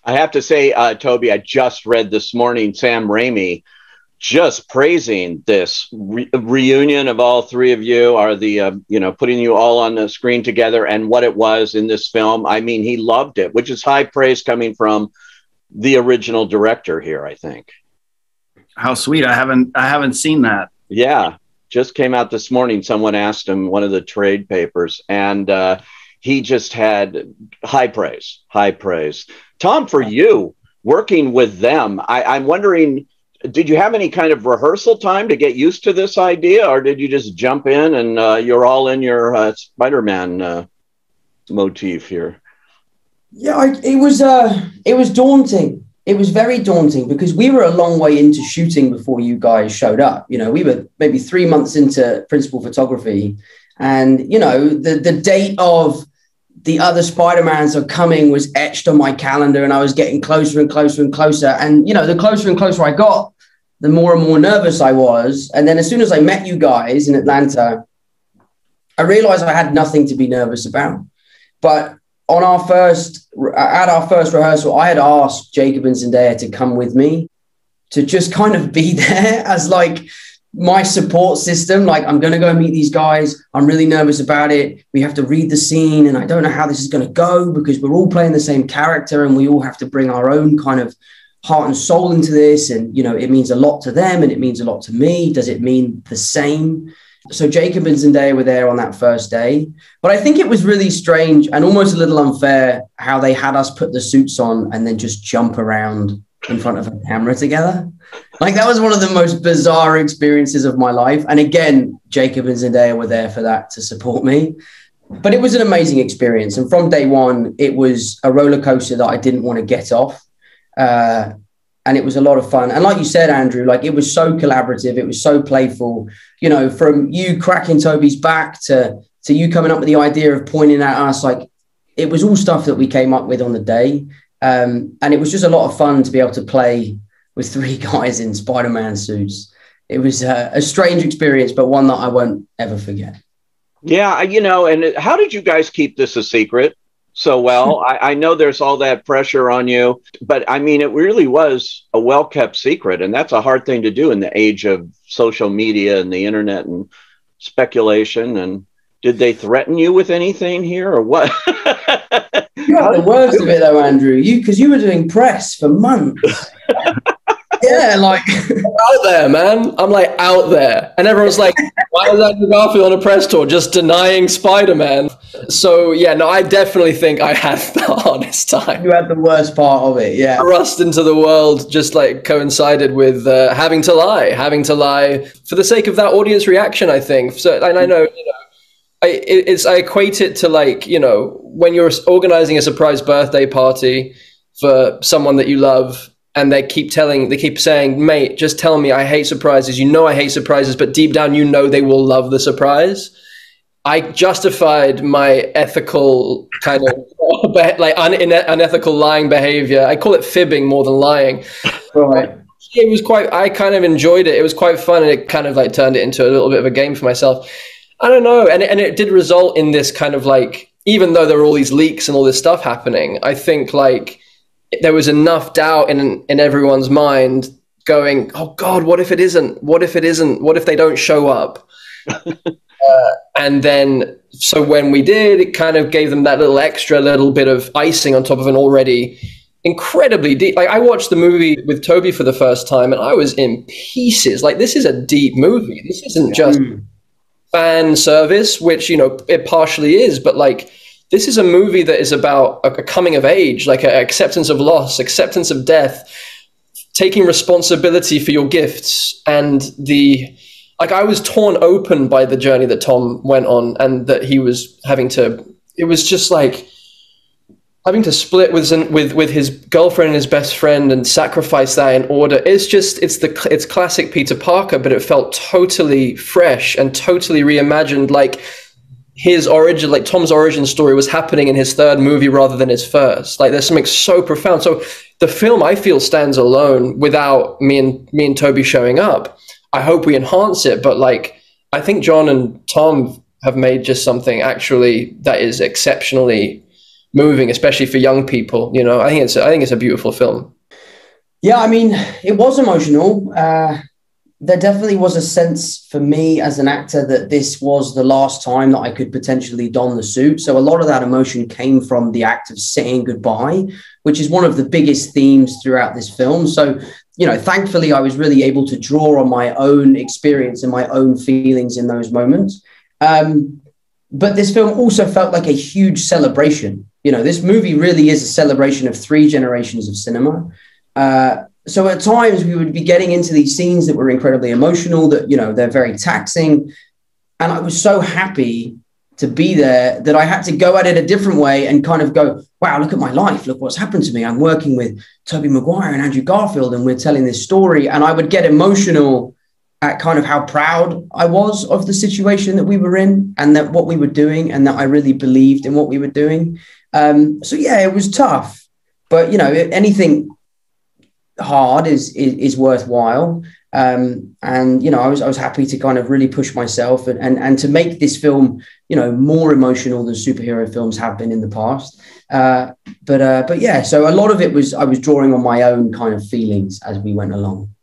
I have to say, Toby, I just read this morning Sam Raimi just praising this reunion of all three of you, are the putting you all on the screen together and what it was in this film. I mean, he loved it, which is high praise coming from the original director here, I think. How sweet. I haven't seen that. Yeah, just came out this morning. Someone asked him, one of the trade papers, and he just had high praise. Tom, for you working with them, I'm wondering, did you have any kind of rehearsal time to get used to this idea, or did you just jump in and you're all in your Spider-Man motif here? Yeah, it was daunting. It was very daunting because we were a long way into shooting before you guys showed up. You know, we were maybe 3 months into principal photography, and you know, the date of the other Spider-Mans are coming was etched on my calendar, and I was getting closer and closer and closer. And you know, the closer and closer I got, the more and more nervous I was. And then as soon as I met you guys in Atlanta, I realized I had nothing to be nervous about. But at our first rehearsal, I had asked Jacob and Zendaya to come with me to just kind of be there as like my support system. Like, I'm going to go meet these guys. I'm really nervous about it. We have to read the scene and I don't know how this is going to go because we're all playing the same character and we all have to bring our own kind of heart and soul into this. And, you know, it means a lot to them and it means a lot to me. Does it mean the same? So Jacob and Zendaya were there on that first day, but I think it was really strange and almost a little unfair how they had us put the suits on and then just jump around in front of a camera together. Like, that was one of the most bizarre experiences of my life. And again, Jacob and Zendaya were there for that to support me, but it was an amazing experience. And from day one, it was a roller coaster that I didn't want to get off. And it was a lot of fun. And like you said, Andrew, like, it was so collaborative. It was so playful, you know, from you cracking Tobey's back to you coming up with the idea of pointing at us. Like, it was all stuff that we came up with on the day. And it was just a lot of fun to be able to play with three guys in Spider-Man suits. It was a strange experience, but one that I won't ever forget. Yeah, you know, and how did you guys keep this a secret so well? I know there's all that pressure on you, but I mean, it really was a well-kept secret, and that's a hard thing to do in the age of social media and the internet and speculation. And did they threaten you with anything here or what? You had the worst of it though, Andrew, because you were doing press for months. Yeah, like out there, man. I'm like out there, and everyone's like, "Why is Andrew Garfield on a press tour just denying Spider-Man?" So yeah, no, I definitely think I had the hardest time. You had the worst part of it, yeah. Thrust into the world just like coincided with having to lie for the sake of that audience reaction, I think. So, and I know, you know, I equate it to, like, you know, when you're organizing a surprise birthday party for someone that you love. And they keep saying, "Mate, just tell me, I hate surprises. You know I hate surprises, but deep down you know they will love the surprise." I justified my ethical kind of like unethical lying behavior. I call it fibbing more than lying. Right. It was I kind of enjoyed it. It was quite fun, and it kind of like turned it into a little bit of a game for myself. I don't know, and it did result in this kind of like, even though there were all these leaks and all this stuff happening, I think like there was enough doubt in everyone's mind going, "Oh God, what if it isn't? What if it isn't? What if they don't show up?" And then, so when we did, it kind of gave them that little bit of icing on top of an already incredibly deep. Like, I watched the movie with Toby for the first time and I was in pieces. Like, this is a deep movie. This isn't just fan service, which, you know, it partially is, but like, this is a movie that is about a coming of age, like an acceptance of loss, acceptance of death, taking responsibility for your gifts. And like, I was torn open by the journey that Tom went on, and that he was it was just like having to split with his girlfriend and his best friend and sacrifice that in order. It's classic Peter Parker, but it felt totally fresh and totally reimagined. Like, his origin, like Tom's origin story, was happening in his third movie rather than his first. Like, there's something so profound. So the film, I feel, stands alone without me and Toby showing up. I hope we enhance it, but like, I think John and Tom have made just something actually that is exceptionally moving, especially for young people. You know, I think it's a beautiful film. Yeah, I mean, it was emotional. There definitely was a sense for me as an actor that this was the last time that I could potentially don the suit. So a lot of that emotion came from the act of saying goodbye, which is one of the biggest themes throughout this film. So, you know, thankfully, I was really able to draw on my own experience and my own feelings in those moments. But this film also felt like a huge celebration. You know, this movie really is a celebration of 3 generations of cinema. So at times we would be getting into these scenes that were incredibly emotional, that, you know, they're very taxing. And I was so happy to be there that I had to go at it a different way and kind of go, wow, look at my life. Look what's happened to me. I'm working with Tobey Maguire and Andrew Garfield, and we're telling this story. And I would get emotional at kind of how proud I was of the situation that we were in and that what we were doing, and that I really believed in what we were doing. So yeah, it was tough, but, you know, anything hard is worthwhile. And, you know, I was happy to kind of really push myself and to make this film, you know, more emotional than superhero films have been in the past. But yeah, so a lot of it was, I was drawing on my own kind of feelings as we went along.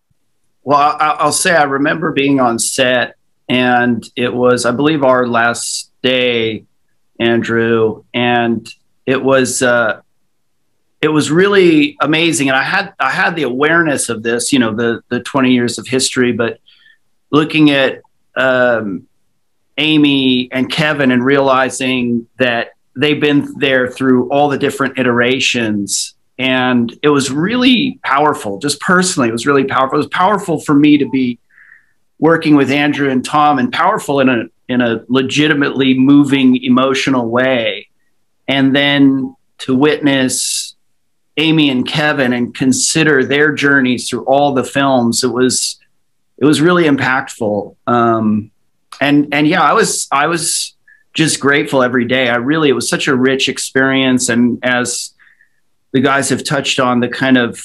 Well, I'll say I remember being on set, and it was, I believe, our last day, Andrew, and it was really amazing. And I had the awareness of this, you know, the 20 years of history, but looking at Amy and Kevin and realizing that they've been there through all the different iterations. And it was really powerful. Just personally, it was really powerful. It was powerful for me to be working with Andrew and Tom, and powerful in a legitimately moving, emotional way. And then to witness Amy and Kevin and consider their journeys through all the films, it was really impactful. And yeah, I was just grateful every day. It was such a rich experience. And as the guys have touched on, the kind of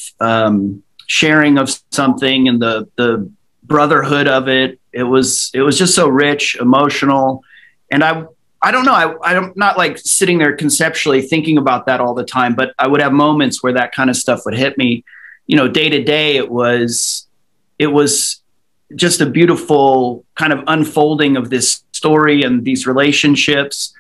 sharing of something and the brotherhood of it, it was just so rich, emotional. And I don't know, I'm not like sitting there conceptually thinking about that all the time, but I would have moments where that kind of stuff would hit me. You know, day to day, it was just a beautiful kind of unfolding of this story and these relationships.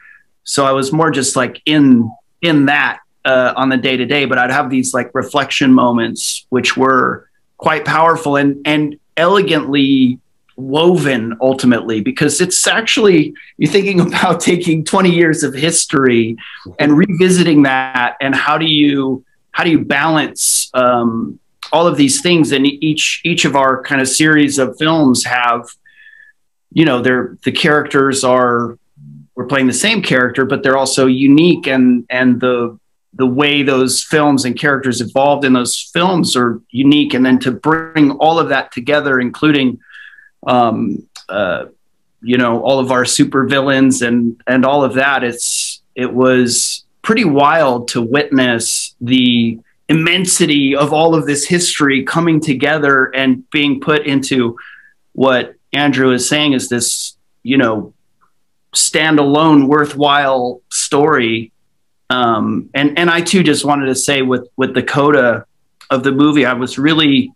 So I was more just like in that on the day to day, but I'd have these like reflection moments, which were quite powerful and elegantly woven ultimately, because it's actually, you're thinking about taking 20 years of history and revisiting that, and how do you balance all of these things. And each of our kind of series of films have, you know, the characters we're playing the same character, but they're also unique, and the way those films and characters evolved in those films are unique. And then to bring all of that together, including you know, all of our super villains and all of that, it was pretty wild to witness the immensity of all of this history coming together and being put into what Andrew is saying is this, you know, standalone worthwhile story. And I too just wanted to say with the coda of the movie, I was really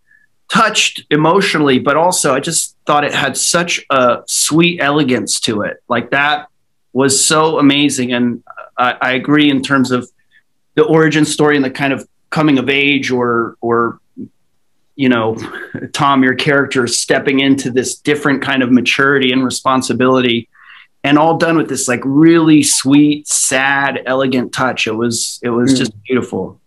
touched emotionally, but also I just thought it had such a sweet elegance to it. Like, that was so amazing. And I agree in terms of the origin story and the kind of coming of age, or, you know, Tom, your character stepping into this different kind of maturity and responsibility, and all done with this like really sweet, sad, elegant touch. It was just beautiful.